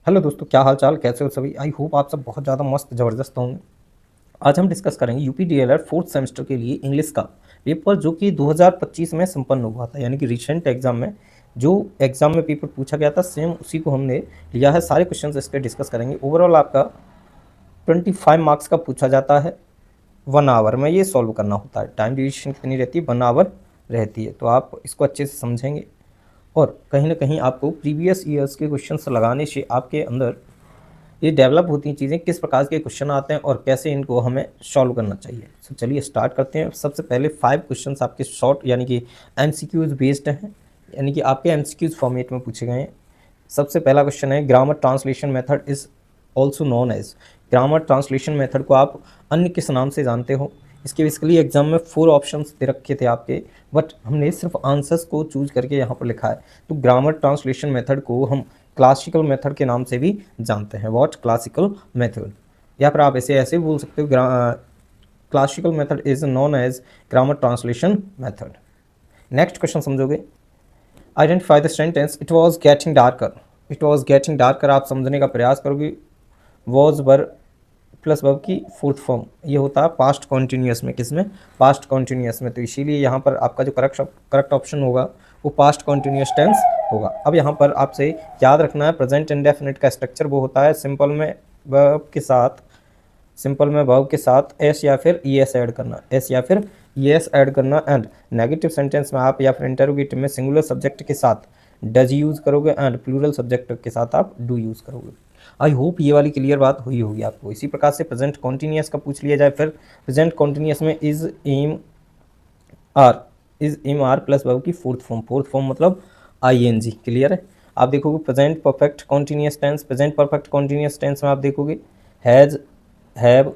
Hello दोस्तों, क्या हाल चाल, कैसे हो सभी। आई होप आप सब बहुत ज़्यादा मस्त ज़बरदस्त होंगे। आज हम डिस्कस करेंगे यूपी डीएलएड फोर्थ सेमेस्टर के लिए इंग्लिश का पेपर जो कि 2025 में संपन्न हुआ था, यानी कि रिसेंट एग्जाम में जो एग्जाम में पेपर पूछा गया था सेम उसी को हमने लिया है। सारे क्वेश्चन इस पर डिस्कस करेंगे। ओवरऑल आपका 25 मार्क्स का पूछा जाता है। 1 आवर में ये सॉल्व करना होता है। टाइम ड्यूरेशन कितनी रहती है? 1 आवर रहती है। तो आप इसको अच्छे से समझेंगे और कहीं ना कहीं आपको प्रीवियस ईयर्स के क्वेश्चंस लगाने से आपके अंदर ये डेवलप होती हैं चीज़ें, किस प्रकार के क्वेश्चन आते हैं और कैसे इनको हमें सॉल्व करना चाहिए। तो चलिए स्टार्ट करते हैं। सबसे पहले 5 क्वेश्चंस आपके शॉर्ट यानी कि एमसीक्यूज बेस्ड हैं, यानी कि आपके एमसीक्यूज फॉर्मेट में पूछे गए हैं। सबसे पहला क्वेश्चन है, grammar translation method is also known as. Grammar translation method को आप अन्य किस नाम से जानते हो? इसके बेसिकली एग्जाम में 4 ऑप्शंस दे रखे थे आपके, बट हमने सिर्फ आंसर्स को चूज करके यहाँ पर लिखा है। तो ग्रामर ट्रांसलेशन मेथड को हम क्लासिकल मेथड के नाम से भी जानते हैं। व्हाट? Classical method. या फिर आप ऐसे बोल सकते हो, classical method is known as grammar translation method. Next question समझोगे, identify the sentence it was getting darker. It was getting darker आप समझने का प्रयास करोगे। वॉज वर प्लस वर्ब की फोर्थ फॉर्म ये होता है पास्ट कॉन्टिन्यूस में। किसमें? पास्ट कॉन्टिन्यूस में। तो इसीलिए यहाँ पर आपका जो करेक्ट ऑप्शन होगा वो पास्ट कॉन्टिन्यूस टेंस होगा। अब यहाँ पर आपसे याद रखना है, प्रेजेंट इंडेफिनिट का स्ट्रक्चर वो होता है सिंपल में वर्ब के साथ एस या फिर ई एस ऐड करना, एस या फिर ई एस ऐड करना। एंड नेगेटिव सेंटेंस में आप या फिर इंटरोगेटिव में सिंगुलर सब्जेक्ट के साथ डज यूज़ करोगे एंड प्लूरल सब्जेक्ट के साथ आप डू यूज़ करोगे। आई होप ये वाली क्लियर बात हुई होगी आपको। इसी प्रकार से प्रेजेंट कॉन्टिन्यूस का पूछ लिया जाए, फिर प्रेजेंट कॉन्टिन्यूस में is am are plus verb की फोर्थ फॉर्म मतलब आई एन जी। क्लियर है? आप देखोगे present perfect continuous tense. Present perfect continuous tense में आप देखोगे हैज़, हैव,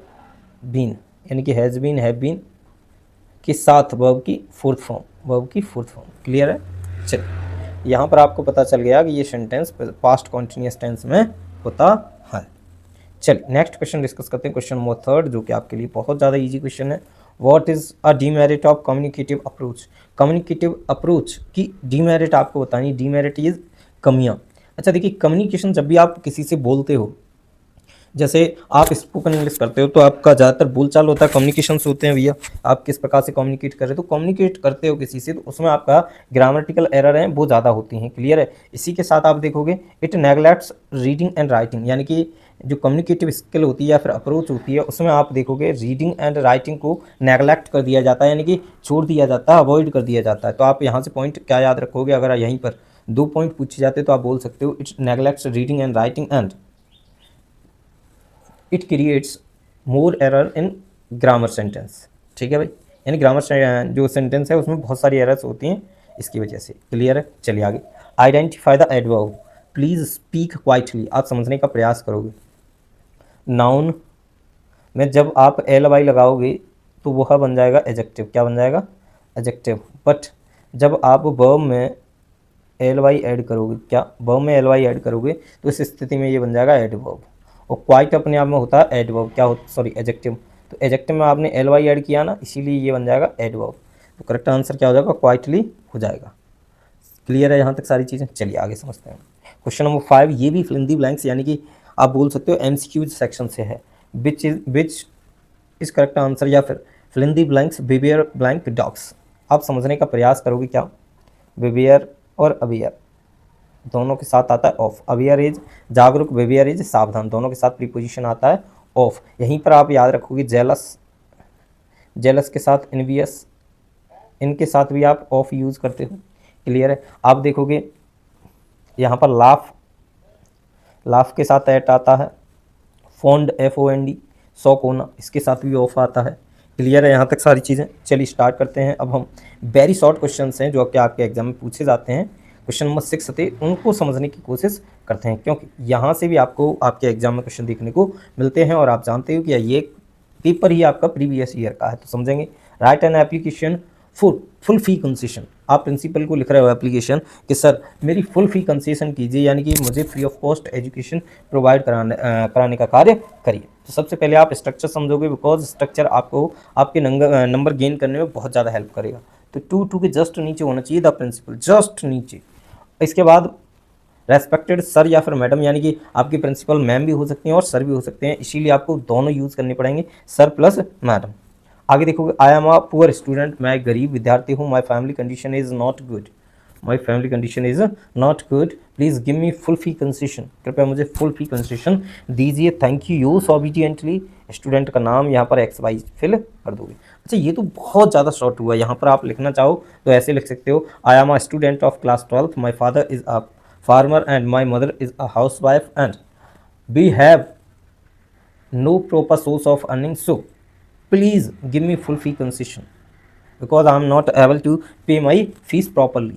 बीन, यानी कि हैज़ बीन, हैव बीन के साथ वर्ब की फोर्थ फॉर्म। क्लियर है? चलिए, यहाँ पर आपको पता चल गया कि ये सेंटेंस पास्ट कॉन्टिन्यूस टेंस में होता है। चलिए नेक्स्ट क्वेश्चन डिस्कस करते हैं। क्वेश्चन नंबर 3 जो कि आपके लिए बहुत ज़्यादा इजी क्वेश्चन है। What is a demerit of communicative approach. Communicative approach की डीमेरिट आपको बतानी। डीमेरिट इज कमियाँ। अच्छा देखिए, कम्युनिकेशन जब भी आप किसी से बोलते हो, जैसे आप स्पोकन इंग्लिश करते हो तो आपका ज़्यादातर बोलचाल होता है, कम्युनिकेशंस होते हैं भैया। आप किस प्रकार से कम्युनिकेट कर रहे हो, तो कम्युनिकेट करते हो किसी से तो उसमें आपका ग्रामेटिकल एरर है वो ज़्यादा होती हैं। क्लियर है? इसी के साथ आप देखोगे it neglects reading and writing, यानी कि जो कम्युनिकेटिव स्किल होती है या फिर अप्रोच होती है उसमें आप देखोगे रीडिंग एंड राइटिंग को नेगलेक्ट कर दिया जाता है, यानी कि छोड़ दिया जाता है, अवॉइड कर दिया जाता है। तो आप यहाँ से पॉइंट क्या याद रखोगे? अगर यहीं पर 2 पॉइंट पूछे जाते तो आप बोल सकते हो it neglects reading and writing and it creates more error in grammar sentence. ठीक है भाई, यानी ग्रामर जो सेंटेंस है उसमें बहुत सारी एरर्स होती हैं इसकी वजह से। क्लियर है? चलिए आगे, identify the adverb please speak quietly. आप समझने का प्रयास करोगे। नाउन में जब आप एल वाई लगाओगे तो वह बन जाएगा एडजेक्टिव। क्या बन जाएगा? एडजेक्टिव। बट जब आप वर्ब में एल वाई ऐड करोगे, क्या वर्ब में एल वाई ऐड करोगे तो इस स्थिति में ये बन जाएगा एडवर्ब। और क्वाइट अपने आप में होता है एडवर्ब, क्या होता, सॉरी, एडजेक्टिव। तो एडजेक्टिव में आपने एल वाई ऐड किया ना, इसीलिए ये बन जाएगा एडवर्ब। तो करेक्ट आंसर क्या हो जाएगा? क्वाइटली हो जाएगा। क्लियर है यहाँ तक सारी चीज़ें? चलिए आगे समझते हैं। क्वेश्चन नंबर 5 ये भी फिल इन द ब्लैंक्स, यानी कि आप बोल सकते हो एमसीक्यूज सेक्शन से है। विच इज करेक्ट आंसर, या फिर fill in the blanks beware blank dogs. आप समझने का प्रयास करोगे। क्या? बिवेयर और अवियर दोनों के साथ आता है ऑफ। अवियर इज जागरूक, बिवेयर इज सावधान, दोनों के साथ प्रीपोजिशन आता है ऑफ। यहीं पर आप याद रखोगे जेलस, जेलस के साथ इनवियस, इनके साथ भी आप ऑफ यूज़ करते हो। क्लियर है? आप देखोगे यहाँ पर लाफ, लाफ के साथ एट आता है। फोन्ड, FOND, शौक होना, इसके साथ भी ऑफ आता है। क्लियर है यहाँ तक सारी चीज़ें? चलिए स्टार्ट करते हैं। अब हम वेरी शॉर्ट क्वेश्चन हैं जो कि आपके एग्जाम में पूछे जाते हैं, क्वेश्चन नंबर 6 थे, उनको समझने की कोशिश करते हैं, क्योंकि यहाँ से भी आपको आपके एग्जाम में क्वेश्चन देखने को मिलते हैं और आप जानते हो कि ये पेपर ही आपका प्रीवियस ईयर का है। तो समझेंगे। Right an application full fee concession. आप प्रिंसिपल को लिख रहे हो एप्लीकेशन कि सर मेरी फुल फी कंसेशन कीजिए, यानी कि मुझे free of cost education provide कराने का कार्य करिए। तो सबसे पहले आप स्ट्रक्चर समझोगे, बिकॉज स्ट्रक्चर आपको आपके नंबर गेन करने में बहुत ज़्यादा हेल्प करेगा। तो 2 के जस्ट नीचे होना चाहिए द प्रिंसिपल, जस्ट नीचे। इसके बाद रेस्पेक्टेड सर या फिर मैडम, यानी कि आपकी प्रिंसिपल मैम भी हो सकती हैं और सर भी हो सकते हैं, इसीलिए आपको दोनों यूज़ करने पड़ेंगे, सर प्लस मैडम। आगे देखोगे, I am a poor student, मैं गरीब विद्यार्थी हूँ। My family condition is not good, my family condition is not good, please give me full fee concession, कृपया मुझे फुल फी कंसेशन दीजिए, थैंक यू यूज ऑबिडियंटली। स्टूडेंट का नाम यहाँ पर एक्स वाई फिल कर दोगे। अच्छा, ये तो बहुत ज़्यादा शॉर्ट हुआ, यहाँ पर आप लिखना चाहो तो ऐसे लिख सकते हो, I am a student of class 12th, my father is a farmer and my mother is a housewife and we have no proper source of earning, so please give me full fee concession because I am not able to pay my fees properly।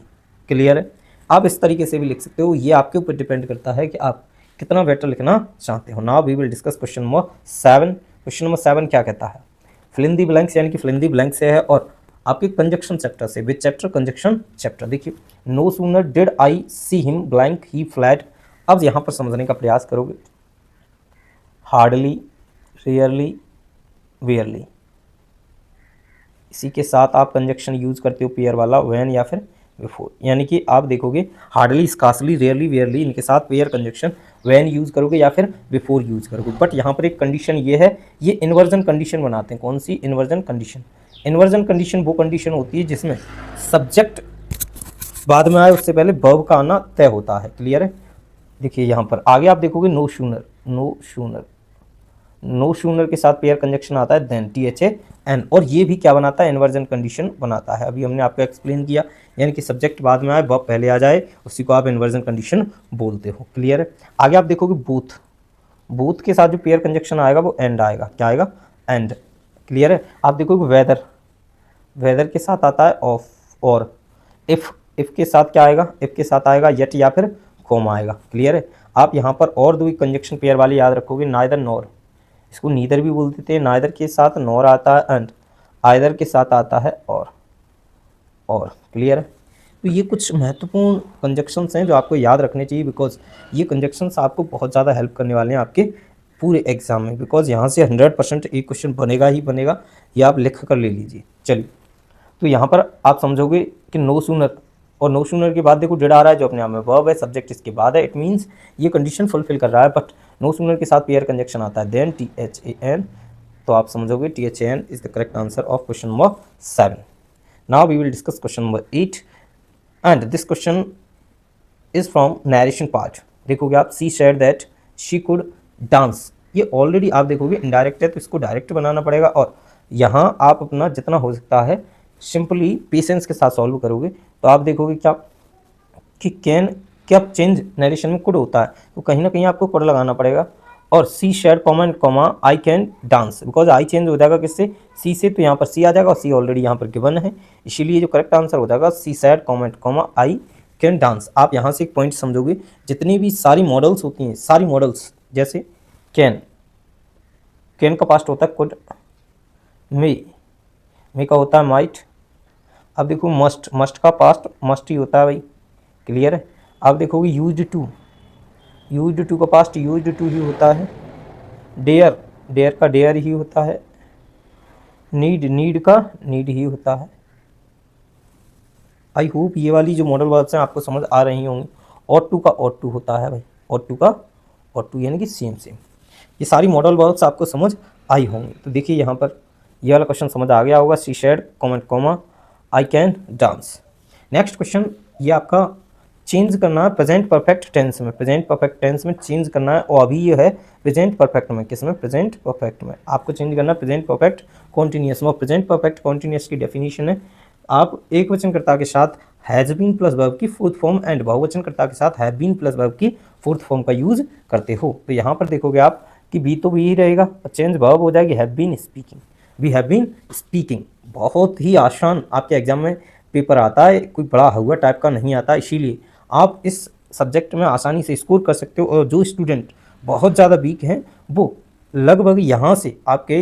Clear है? आप इस तरीके से भी लिख सकते हो, ये आपके ऊपर डिपेंड करता है कि आप कितना बेटर लिखना चाहते हो। Now we will discuss question number 7। Question number 7 क्या कहता है, फिल इन दी ब्लैंक्स, यानी कि फिल इन दी ब्लैंक से है और आपके कंजक्शन चैप्टर से, विच चैप्टर, कंजक्शन चैप्टर। देखिए, no sooner did I see him blank he fled. अब यहाँ पर समझने का प्रयास करोगे, हार्डली, रेयरली, वेयरली, इसी के साथ आप कंजक्शन यूज करते हो पेयर वाला, व्हेन या फिर बिफोर, यानी कि आप देखोगे हार्डली, स्कार्सली, रेयरली, वेयरली, इनके साथ पेयर कंजक्शन व्हेन यूज करोगे या फिर बिफोर यूज करोगे। बट यहाँ पर एक कंडीशन ये है, ये इन्वर्जन कंडीशन बनाते हैं। कौन सी इन्वर्जन कंडीशन? इन्वर्जन कंडीशन वो कंडीशन होती है जिसमें सब्जेक्ट बाद में आए उससे पहले वर्ब का आना तय होता है। क्लियर है? देखिए यहाँ पर आगे आप देखोगे, no sooner, no sooner, no sooner के साथ पेयर कंजक्शन आता है देन, THAN, और ये भी क्या बनाता है, इन्वर्जन कंडीशन बनाता है। अभी हमने आपको एक्सप्लेन किया, यानी कि सब्जेक्ट बाद में आए वर्ब पहले आ जाए, उसी को आप इन्वर्जन कंडीशन बोलते हो। क्लियर है? आगे आप देखोगे बोथ, बोथ के साथ जो पेयर कंजक्शन आएगा वो एंड आएगा। क्या आएगा? एंड। क्लियर है? आप देखोगे वेदर, वेदर के साथ आता है ऑफ, और इफ़, इफ़ के साथ क्या आएगा, इफ़ के साथ आएगा येट या फिर कॉमा आएगा। क्लियर है? आप यहाँ पर और दो कंजक्शन पेयर वाले याद रखोगे, नाइदर नॉर, इसको नीदर भी बोल देते हैं, नाइदर के साथ नॉर आता है एंड, आइदर के साथ आता है और। क्लियर है? तो ये कुछ महत्वपूर्ण कंजक्शंस हैं जो आपको याद रखने चाहिए, बिकॉज ये कंजक्शंस आपको बहुत ज़्यादा हेल्प करने वाले हैं आपके पूरे एग्जाम में, बिकॉज यहाँ से 100% एक क्वेश्चन बनेगा ही बनेगा, ये आप लिख कर ले लीजिए। चलिए, तो यहाँ पर आप समझोगे कि नो सूनर, और नो सूनर के बाद देखो डिड आ रहा है जो अपने आप में वर्ब है, सब्जेक्ट इसके बाद है, इट मीन्स ये कंडीशन फुलफिल कर रहा है। बट नो सूनर के साथ पेयर कंजक्शन आता है देन, THAN, तो आप समझोगे THAN is the correct answer of question number 7। Now we will discuss question number 8 and this question is from narration part. देखोगे आप, she said that she could dance, ये already आप देखोगे इनडायरेक्ट है तो इसको डायरेक्ट बनाना पड़ेगा, और यहाँ आप अपना जितना हो सकता है सिंपली पेशेंस के साथ सॉल्व करोगे। तो आप देखोगे क्या कि कैन, क्या चेंज नरेशन में कुड होता है तो कहीं ना कहीं आपको कुड लगाना पड़ेगा, और C she'd comment comma I can dance, because I change हो जाएगा किससे, सी से, तो यहाँ पर सी आ जाएगा और सी ऑलरेडी यहाँ पर गिवन है, इसीलिए जो करेक्ट आंसर हो जाएगा C she'd comment comma I can dance. आप यहाँ से एक पॉइंट समझोगे, जितनी भी सारी मॉडल्स होती हैं, सारी मॉडल्स, जैसे कैन, कैन का पास्ट होता है कुड, मे का होता है माइट। अब देखो मस्ट, मस्ट का पास्ट मस्ट ही होता है भाई। क्लियर है? आप देखोगे यूज्ड टू, यूज्ड टू का पास्ट यूज्ड टू ही होता है, डेयर, डेयर का डेयर ही होता है, नीड, नीड का नीड ही होता है। आई होप ये वाली जो मॉडल वर्ब्स हैं आपको समझ आ रही होंगी। ऑट टू का ऑट टू होता है भाई, ऑट टू का ऑट टू, यानी कि सेम सेम। ये सारी मॉडल वर्ब्स आपको समझ आई होंगी। तो देखिए यहाँ पर ये वाला क्वेश्चन समझ आ गया होगा, she said comment comma I can dance. Next question, ये आपका चेंज करना है प्रेजेंट परफेक्ट टेंस में, प्रेजेंट परफेक्ट टेंस में चेंज करना है, और अभी ये है प्रेजेंट परफेक्ट में, किस में, प्रेजेंट परफेक्ट में आपको चेंज करना है प्रेजेंट परफेक्ट कॉन्टिन्यूस में। प्रेजेंट परफेक्ट कॉन्टिन्यूस की डेफिनेशन है, आप एक वचनकर्ता के साथ हैज़ बीन प्लस वर्ब की फोर्थ फॉर्म एंड बहुवचनकर्ता के साथ हैव बीन प्लस वर्ब की फोर्थ फॉर्म का यूज करते हो। तो यहाँ पर देखोगे आप कि बी तो बी ही रहेगा, चेंज वर्ब हो जाएगी have been speaking, we have been speaking. बहुत ही आसान आपके एग्जाम में पेपर आता है, कोई बड़ा हुआ टाइप का नहीं आता, इसीलिए आप इस सब्जेक्ट में आसानी से स्कोर कर सकते हो। और जो स्टूडेंट बहुत ज़्यादा वीक हैं वो लगभग यहाँ से आपके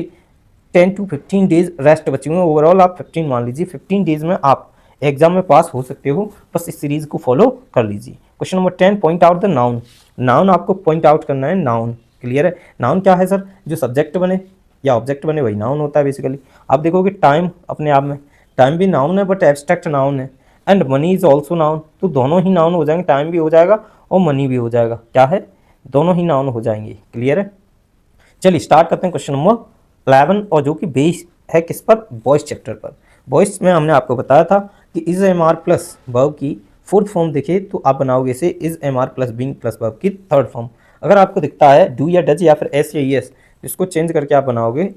10 to 15 डेज रेस्ट बचे हुए हैं, ओवरऑल आप 15 मान लीजिए, 15 डेज में आप एग्जाम में पास हो सकते हो, बस इस सीरीज़ को फॉलो कर लीजिए। Question number 10, point out the noun, noun आपको पॉइंट आउट करना है, नाउन। क्लियर है? नाउन क्या है सर, जो सब्जेक्ट बने या ऑब्जेक्ट बने वही नाउन होता है बेसिकली। आप देखोगे टाइम, अपने आप में टाइम भी नाउन है बट एब्स्ट्रैक्ट नाउन है, and money is also noun, तो दोनों ही नाउन हो जाएंगे, टाइम भी हो जाएगा और मनी भी हो जाएगा। क्या है, दोनों ही नाउन हो जाएंगे। क्लियर है। चलिए स्टार्ट करते हैं क्वेश्चन नंबर 11, और जो कि बेस है किस पर, वॉइस चैप्टर पर। वॉइस में हमने आपको बताया था कि is am are plus verb की फोर्थ फॉर्म दिखे तो आप बनाओगे इसे is am are plus being plus verb की थर्ड फॉर्म। अगर आपको दिखता है डू या डज या फिर एस या यस, इसको चेंज करके आप बनाओगे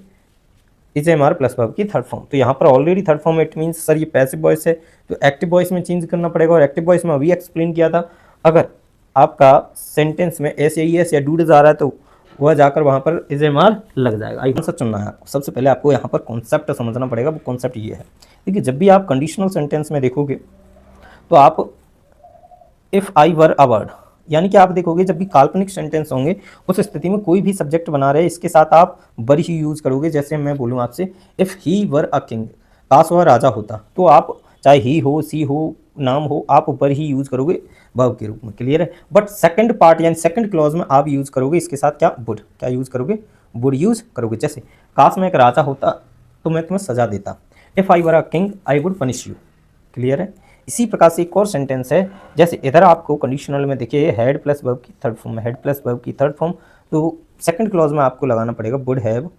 is am are plus verb की थर्ड फॉर्म। तो यहाँ पर already third form, it means sir ये पैसिव वॉइस है, तो एक्टिव वॉइस में चेंज करना पड़ेगा। और एक्टिव वॉइस में अभी एक्सप्लेन किया था, अगर आपका सेंटेंस में एस या यस या डू डज आ रहा है तो वह जाकर वहाँ पर इज एम आर लग जाएगा। कौन सा चुनना है आपको, सबसे पहले आपको यहाँ पर कॉन्सेप्ट समझना पड़ेगा। वो कॉन्सेप्ट ये है, देखिए जब भी आप कंडीशनल सेंटेंस में देखोगे तो आप if I were a word, यानी कि आप देखोगे जब भी काल्पनिक सेंटेंस होंगे उस स्थिति में कोई भी सब्जेक्ट बना रहे इसके साथ आप वर ही यूज़ करोगे। जैसे मैं बोलूँ आपसे if he were a king, काश वह राजा होता, तो आप चाहे ही हो सी हो नाम हो आप वर ही यूज़ करोगे वर्ब के रूप में। क्लियर है। बट सेकंड पार्ट यानी सेकंड क्लॉज में आप यूज़ करोगे इसके साथ क्या, वुड। क्या यूज़ करोगे, वुड यूज़ करोगे। जैसे काश मैं एक राजा होता तो मैं तुम्हें सजा देता, if I were a king I would punish you. Clear है। इसी प्रकार से एक और सेंटेंस है, जैसे इधर आपको कंडीशनल में देखिए हेड प्लस वर्ब की third form, head plus verb की थर्ड फॉर्म, तो सेकंड क्लॉज में आपको लगाना पड़ेगा वुड हैव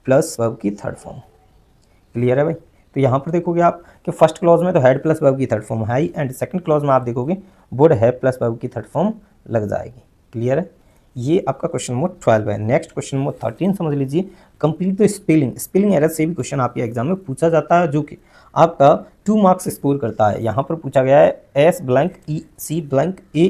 प्लस वर्ब की थर्ड फॉर्म। क्लियर है भाई। तो यहाँ पर देखोगे आप कि फर्स्ट क्लॉज में तो हेड प्लस वर्ब की थर्ड फॉर्म है एंड सेकंड क्लॉज में आप देखोगे वुड हैव प्लस वर्ब की थर्ड फॉर्म लग जाएगी। क्लियर है। ये आपका क्वेश्चन नंबर 12 है। नेक्स्ट क्वेश्चन नंबर 13 समझ लीजिए, complete the spelling. Spelling error से भी क्वेश्चन आपके एग्जाम में पूछा जाता है, जो कि आपका 2 मार्क्स स्कोर करता है। यहाँ पर पूछा गया है S blank E C blank A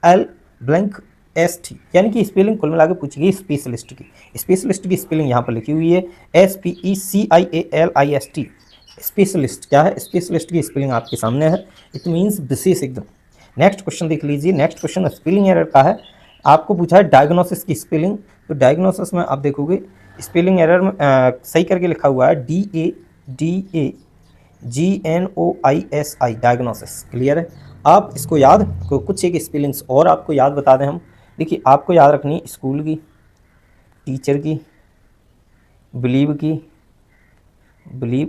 L blank S T, यानी कि स्पेलिंग कुल मिला के पूछी गई स्पेशलिस्ट की। स्पेशलिस्ट की स्पेलिंग यहाँ पर लिखी हुई है SPECIALIST। स्पेशलिस्ट क्या है, स्पेशलिस्ट की स्पेलिंग आपके सामने है, इट मीन्स विशेष एकदम। नेक्स्ट क्वेश्चन देख लीजिए। नेक्स्ट क्वेश्चन स्पेलिंग एरर का है, आपको पूछा है डायग्नोसिस की स्पेलिंग। तो डायग्नोसिस में आप देखोगे स्पेलिंग एरर में सही करके लिखा हुआ है DAGNOISI, डायग्नोसिस। क्लियर है। आप इसको याद, कुछ एक स्पेलिंग्स और आपको याद बता दें हम। देखिए आपको याद रखनी स्कूल की, टीचर की, बिलीव की, बिलीव,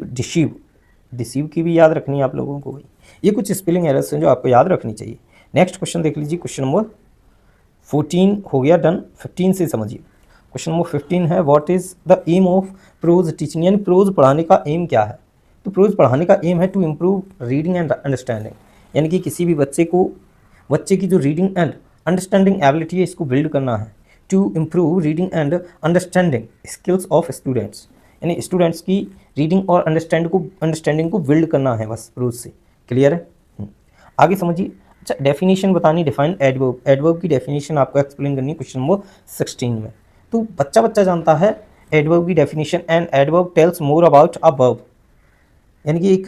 डिसीव की भी याद रखनी है आप लोगों को भाई। ये कुछ स्पेलिंग एरर्स हैं जो आपको याद रखनी चाहिए। नेक्स्ट क्वेश्चन देख लीजिए, क्वेश्चन नंबर 14 हो गया डन। 15 से समझिए। क्वेश्चन नंबर 15 है what is the aim of prose teaching, यानी प्रोज पढ़ाने का एम क्या है। तो प्रोज पढ़ाने का एम है to improve reading and understanding, यानी कि किसी भी बच्चे की जो रीडिंग एंड अंडरस्टैंडिंग एबिलिटी है इसको बिल्ड करना है। To improve reading and understanding skills of students, यानी स्टूडेंट्स की रीडिंग और अंडरस्टैंडिंग को बिल्ड करना है बस प्रोज से। क्लियर है। आगे समझिए। अच्छा डेफिनेशन बतानी, डिफाइन एडवर्ब। एडवर्ब की डेफिनेशन आपको एक्सप्लेन करनी है क्वेश्चन नंबर 16 में। तो बच्चा जानता है एडवर्ब की definition, and adverb tells more about a verb, यानी कि एक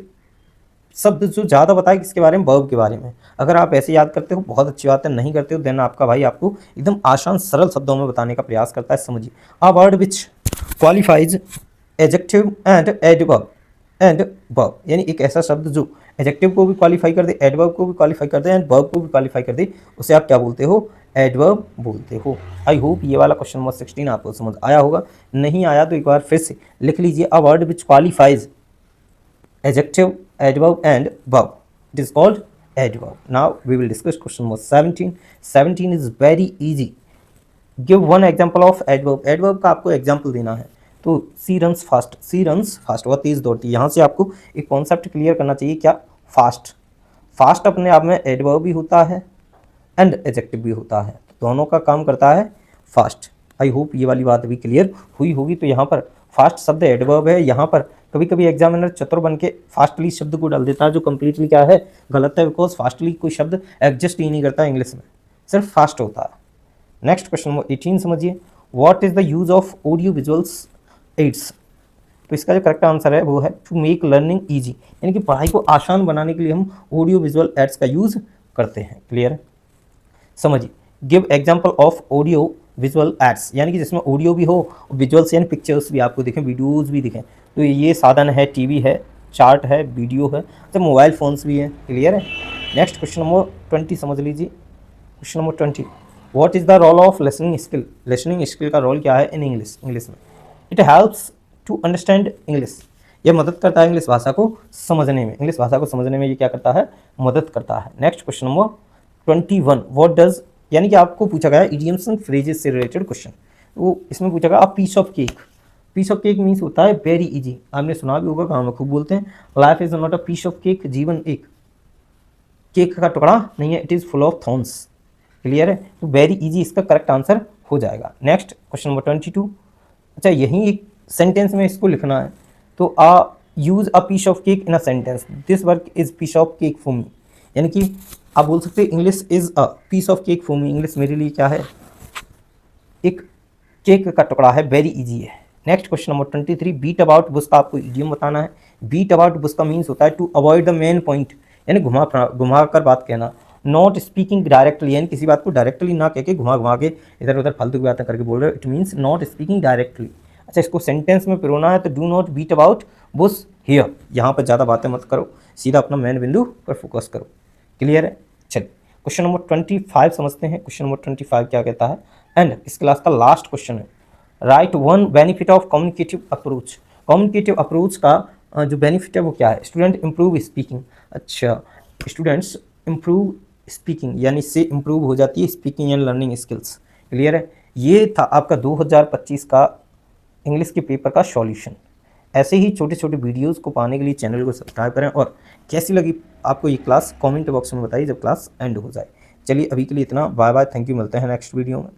शब्द जो ज़्यादा बताए किसके बारे में, वर्ब के बारे में। अगर आप ऐसे याद करते हो बहुत अच्छी बात है, नहीं करते हो देन आपका भाई आपको एकदम आसान सरल शब्दों में बताने का प्रयास करता है। समझिए, a word which qualifies adjective and adverb verb, यानी एक ऐसा शब्द जो एडजेक्टिव को भी क्वालिफाई कर दे, एडवर्ब को भी क्वालिफाई कर दे एंड वर्ब को भी क्वालिफाई कर दे, उसे आप क्या बोलते हो, एडवर्ब बोलते हो। आई होप ये वाला क्वेश्चन नंबर 16 आपको समझ आया होगा। नहीं आया तो एक बार फिर से लिख लीजिए, a word which qualifies adjective, adverb and verb, it is called adverb. Now we will discuss question number 17. 17 is very easy. Give one example of adverb. adverb का आपको example देना है। तो she runs fast, she runs fast, वह तेज दौड़ती है। यहाँ से आपको एक कॉन्सेप्ट क्लियर करना चाहिए, क्या, फास्ट। फास्ट अपने आप में एडवर्ब भी होता है एंड एडजेक्टिव भी होता है, दोनों का काम करता है फास्ट। आई होप ये वाली बात भी क्लियर हुई होगी। तो यहाँ पर फास्ट शब्द एडवर्ब है। यहाँ पर कभी कभी एग्जामिनर चतुर बन के फास्टली शब्द को डाल देता है, जो कंप्लीटली क्या है, गलत है, बिकॉज फास्टली कोई शब्द एग्जिस्ट ही नहीं करता इंग्लिश में, सिर्फ फास्ट होता है। नेक्स्ट क्वेश्चन नंबर 18 समझिए, what is the use of audio visuals aids. तो इसका जो करेक्ट आंसर है वो है टू मेक लर्निंग ईजी, यानी कि पढ़ाई को आसान बनाने के लिए हम ऑडियो विजुअल एड्स का यूज करते हैं। क्लियर है। समझिए, give example of audio visual aids, यानी कि जिसमें ऑडियो भी हो, विजुअल्स यानी पिक्चर्स भी आपको दिखें, वीडियोज़ भी दिखें। तो ये साधन है, टीवी है, चार्ट है, वीडियो है, तो मोबाइल फ़ोन्स भी हैं। क्लियर है। नेक्स्ट क्वेश्चन नंबर 20 समझ लीजिए। Question number 20, what is the role of listening skill. Listening skill का रोल क्या है इन इंग्लिश में। It helps to understand English, यह मदद करता है इंग्लिश भाषा को समझने में। इंग्लिश भाषा को समझने में ये क्या करता है, मदद करता है। Next question number 21, what does यानी कि आपको पूछा गया इडियम्स एंड फ्रेजेस से रिलेटेड क्वेश्चन। वो इसमें पूछा गया a piece of cake. Piece of cake means होता है वेरी इजी, आपने सुना भी होगा, गाँव में खूब बोलते हैं, life is not a piece of cake, जीवन एक केक का टुकड़ा नहीं है, it is full of thorns. Clear है, तो वेरी इजी इसका करेक्ट आंसर हो जाएगा। Next question number 22। अच्छा यही एक सेंटेंस में इसको लिखना है, तो use a piece of cake in a sentence, this work is piece of cake for me. यानी कि आप बोल सकते हैं English is a piece of cake for me, English मेरे लिए क्या है, एक केक का टुकड़ा है, वेरी इजी है। Next question number 23, beat about bush का आपको इडियम बताना है। बीट अबाउट बुश का मीन्स होता है to avoid the main point, यानी घुमा कर बात कहना। नॉट स्पीकिंग डायरेक्टली, यानी किसी बात को डायरेक्टली ना कह के घुमा घुमा के इधर उधर फालतू की बातें करके बोल रहे हो, it means not speaking directly. अच्छा इसको सेंटेंस में पिरोना है, तो do not beat about bush here, यहाँ पर ज़्यादा बातें मत करो, सीधा अपना मेन बिंदु पर फोकस करो। क्लियर है, चलिए क्वेश्चन नंबर 25 समझते हैं। क्वेश्चन नंबर 25 क्या कहता है, एंड इस क्लास का लास्ट क्वेश्चन है, right one benefit of communicative approach. Communicative approach का जो बेनिफिट है वो क्या है, स्टूडेंट इम्प्रूव स्पीकिंग। अच्छा स्टूडेंट्स इम्प्रूव स्पीकिंग, यानी इससे इम्प्रूव हो जाती है speaking and learning skills. Clear है, ये था आपका 2025 का इंग्लिश के पेपर का सॉल्यूशन। ऐसे ही छोटे छोटे वीडियोस को पाने के लिए चैनल को सब्सक्राइब करें, और कैसी लगी आपको ये क्लास कमेंट बॉक्स में बताइए जब क्लास एंड हो जाए। चलिए अभी के लिए इतना, बाय बाय, थैंक यू, मिलते हैं नेक्स्ट वीडियो में।